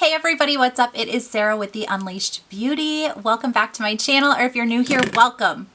Hey everybody, what's up? It is Sarah with The Unleashed Beauty. Welcome back to my channel, or if you're new here, welcome.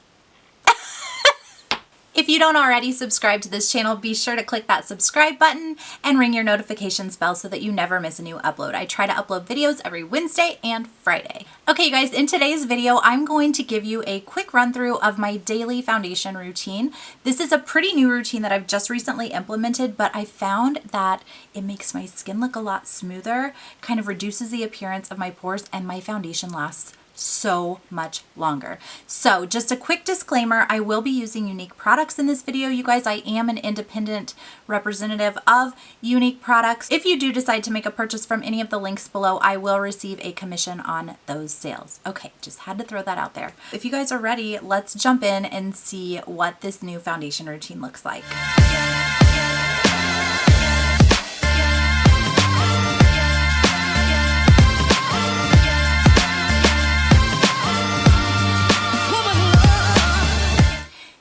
If you don't already subscribe to this channel, be sure to click that subscribe button and ring your notifications bell so that you never miss a new upload. I try to upload videos every Wednesday and Friday. Okay, you guys, in today's video, I'm going to give you a quick run through of my daily foundation routine. This is a pretty new routine that I've just recently implemented, but I found that it makes my skin look a lot smoother, kind of reduces the appearance of my pores, and my foundation lasts so much longer. So just a quick disclaimer, I will be using Younique products in this video. You guys, I am an independent representative of Younique products. If you do decide to make a purchase from any of the links below, I will receive a commission on those sales. Okay, just had to throw that out there. If you guys are ready, let's jump in and see what this new foundation routine looks like.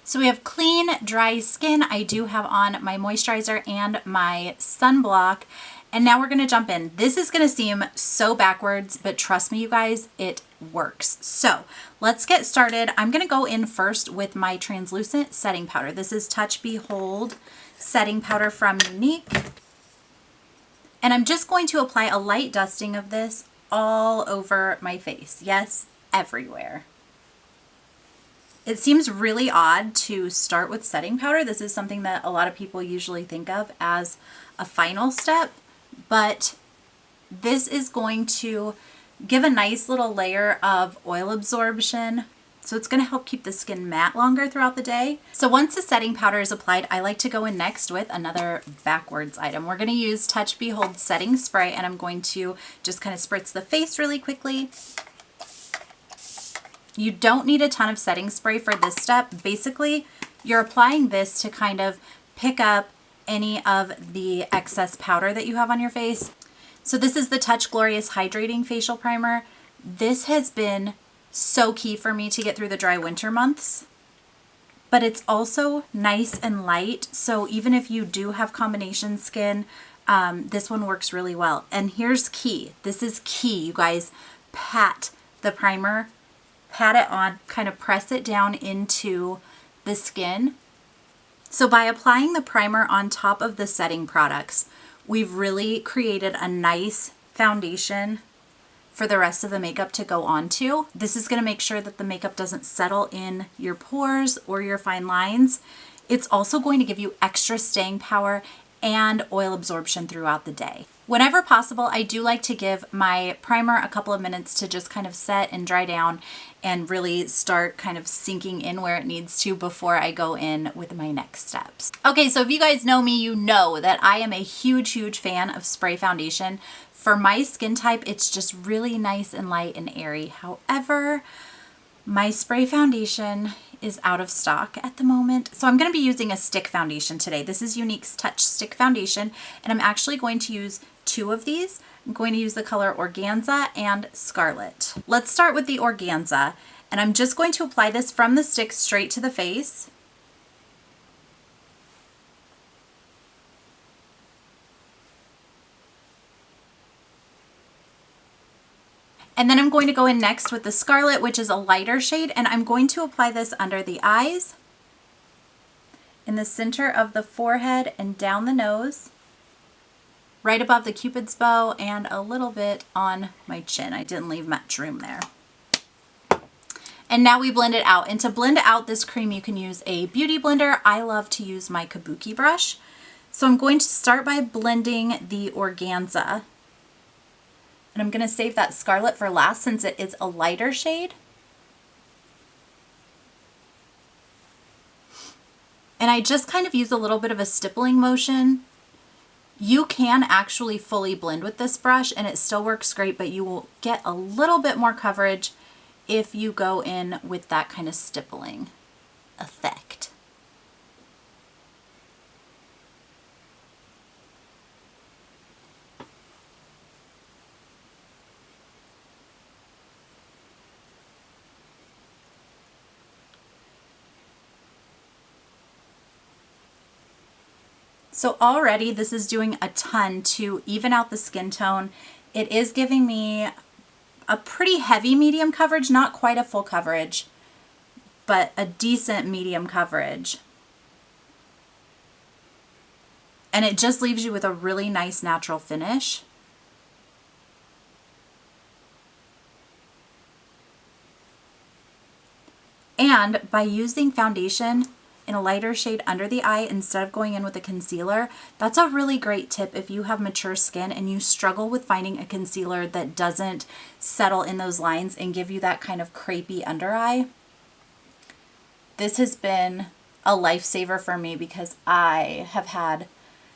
So we have clean, dry skin. I do have on my moisturizer and my sunblock. And now we're gonna jump in. This is gonna seem so backwards, but trust me, you guys, it works. So let's get started. I'm gonna go in first with my translucent setting powder. This is Touch Behold setting powder from Younique. And I'm just going to apply a light dusting of this all over my face. Yes, everywhere. It seems really odd to start with setting powder. This is something that a lot of people usually think of as a final step, but this is going to give a nice little layer of oil absorption. So it's going to help keep the skin matte longer throughout the day. So once the setting powder is applied, I like to go in next with another backwards item. We're going to use Touch Behold setting spray, and I'm going to just kind of spritz the face really quickly. You don't need a ton of setting spray for this step. Basically, you're applying this to kind of pick up any of the excess powder that you have on your face. So this is the Touch Glorious Hydrating Facial Primer. This has been so key for me to get through the dry winter months, but it's also nice and light. So even if you do have combination skin, this one works really well. And here's key. This is key, you guys. Pat the primer. Pat it on, kind of press it down into the skin. So by applying the primer on top of the setting products, we've really created a nice foundation for the rest of the makeup to go onto. This is going to make sure that the makeup doesn't settle in your pores or your fine lines. It's also going to give you extra staying power and oil absorption throughout the day. Whenever possible, I do like to give my primer a couple of minutes to just kind of set and dry down and really start kind of sinking in where it needs to before I go in with my next steps. Okay, so if you guys know me, you know that I am a huge fan of spray foundation. For my skin type, it's just really nice and light and airy. However, my spray foundation is out of stock at the moment. So I'm going to be using a stick foundation today. This is Younique's Touch Stick Foundation, and I'm actually going to use two of these. I'm going to use the color Organza and Scarlet. Let's start with the Organza, and I'm just going to apply this from the stick straight to the face. And then I'm going to go in next with the Scarlet, which is a lighter shade, and I'm going to apply this under the eyes, in the center of the forehead and down the nose, right above the Cupid's bow, and a little bit on my chin. I didn't leave much room there. And now we blend it out. And to blend out this cream, you can use a beauty blender. I love to use my kabuki brush. So I'm going to start by blending the Organza. And I'm going to save that Scarlet for last since it is a lighter shade. And I just kind of use a little bit of a stippling motion. You can actually fully blend with this brush and it still works great, but you will get a little bit more coverage if you go in with that kind of stippling effect. So already this is doing a ton to even out the skin tone It is giving me a pretty heavy medium coverage, not quite a full coverage, but a decent medium coverage. And it just leaves you with a really nice natural finish. And by using foundation in a lighter shade under the eye instead of going in with a concealer, that's a really great tip if you have mature skin and you struggle with finding a concealer that doesn't settle in those lines and give you that kind of crepey under eye. This has been a lifesaver for me because I have had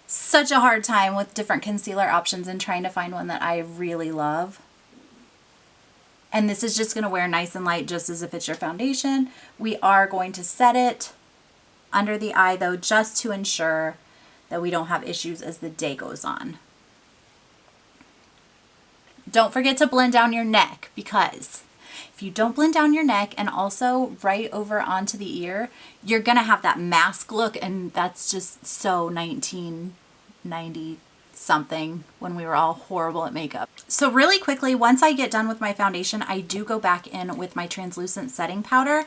such a hard time with different concealer options and trying to find one that I really love. And this is just going to wear nice and light just as if it's your foundation. We are going to set it under the eye though, just to ensure that we don't have issues as the day goes on. Don't forget to blend down your neck, because if you don't blend down your neck and also right over onto the ear, you're going to have that mask look, and that's just so 1990 something when we were all horrible at makeup. So really quickly, once I get done with my foundation, I do go back in with my translucent setting powder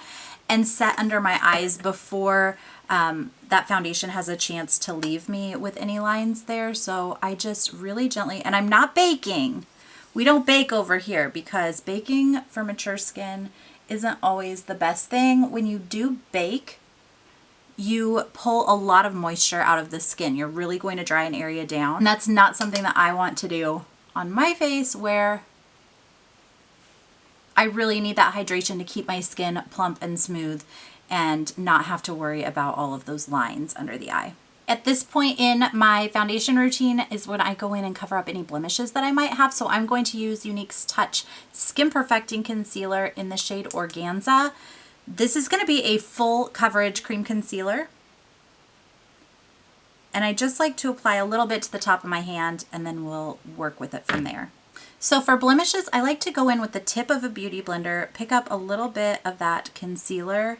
and set under my eyes before that foundation has a chance to leave me with any lines there. So I just really gently, and I'm not baking. We don't bake over here because baking for mature skin isn't always the best thing. When you do bake, you pull a lot of moisture out of the skin. You're really going to dry an area down. And that's not something that I want to do on my face, where I really need that hydration to keep my skin plump and smooth and not have to worry about all of those lines under the eye. At this point in my foundation routine is when I go in and cover up any blemishes that I might have. So I'm going to use Younique's Touch Skin Perfecting Concealer in the shade Organza. This is going to be a full coverage cream concealer. And I just like to apply a little bit to the top of my hand, and then we'll work with it from there. So for blemishes, I like to go in with the tip of a beauty blender, pick up a little bit of that concealer,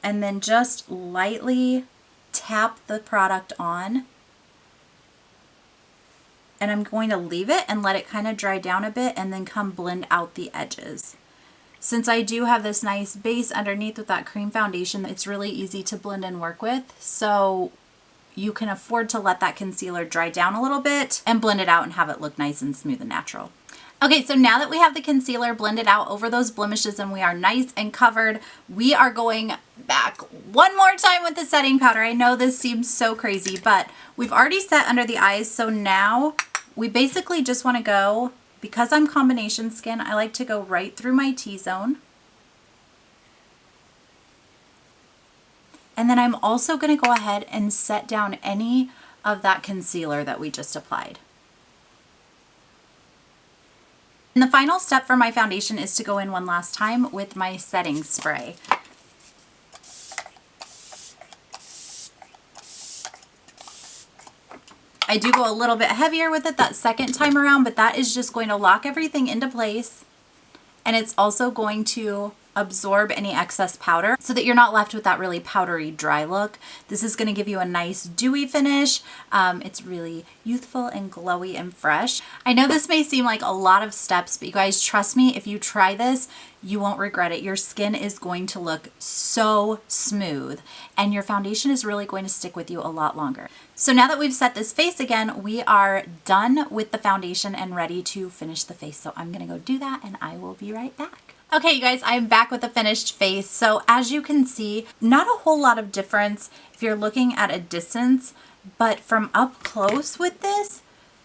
and then just lightly tap the product on. And I'm going to leave it and let it kind of dry down a bit and then come blend out the edges. Since I do have this nice base underneath with that cream foundation, it's really easy to blend and work with. So you can afford to let that concealer dry down a little bit and blend it out and have it look nice and smooth and natural. Okay, so now that we have the concealer blended out over those blemishes and we are nice and covered, we are going back one more time with the setting powder. I know this seems so crazy, but we've already set under the eyes. So now we basically just want to go, because I'm combination skin, I like to go right through my T-zone. And then I'm also going to go ahead and set down any of that concealer that we just applied. And the final step for my foundation is to go in one last time with my setting spray. I do go a little bit heavier with it that second time around, but that is just going to lock everything into place. And it's also going to absorb any excess powder so that you're not left with that really powdery dry look. This is going to give you a nice dewy finish. It's really youthful and glowy and fresh. I know this may seem like a lot of steps, but you guys, trust me, if you try this, you won't regret it. Your skin is going to look so smooth and your foundation is really going to stick with you a lot longer. So now that we've set this face again, we are done with the foundation and ready to finish the face. So I'm going to go do that and I will be right back. Okay, you guys, I'm back with the finished face. So as you can see, not a whole lot of difference if you're looking at a distance, but from up close with this,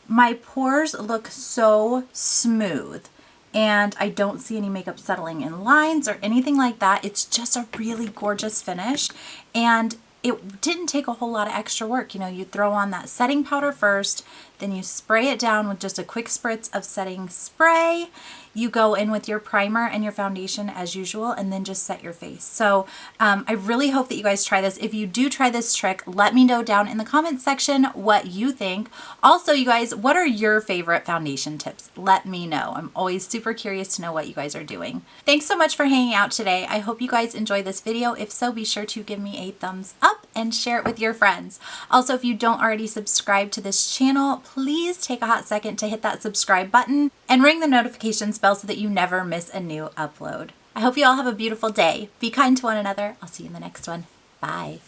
my pores look so smooth and I don't see any makeup settling in lines or anything like that. It's just a really gorgeous finish, and it didn't take a whole lot of extra work. You know, you throw on that setting powder first, then you spray it down with just a quick spritz of setting spray. You go in with your primer and your foundation as usual, and then just set your face. So I really hope that you guys try this. If you do try this trick, let me know down in the comments section what you think. Also, you guys, what are your favorite foundation tips? Let me know. I'm always super curious to know what you guys are doing. Thanks so much for hanging out today. I hope you guys enjoyed this video. If so, be sure to give me a thumbs up and share it with your friends. Also, if you don't already subscribe to this channel, please take a hot second to hit that subscribe button and ring the notifications bell so that you never miss a new upload. I hope you all have a beautiful day. Be kind to one another. I'll see you in the next one. Bye.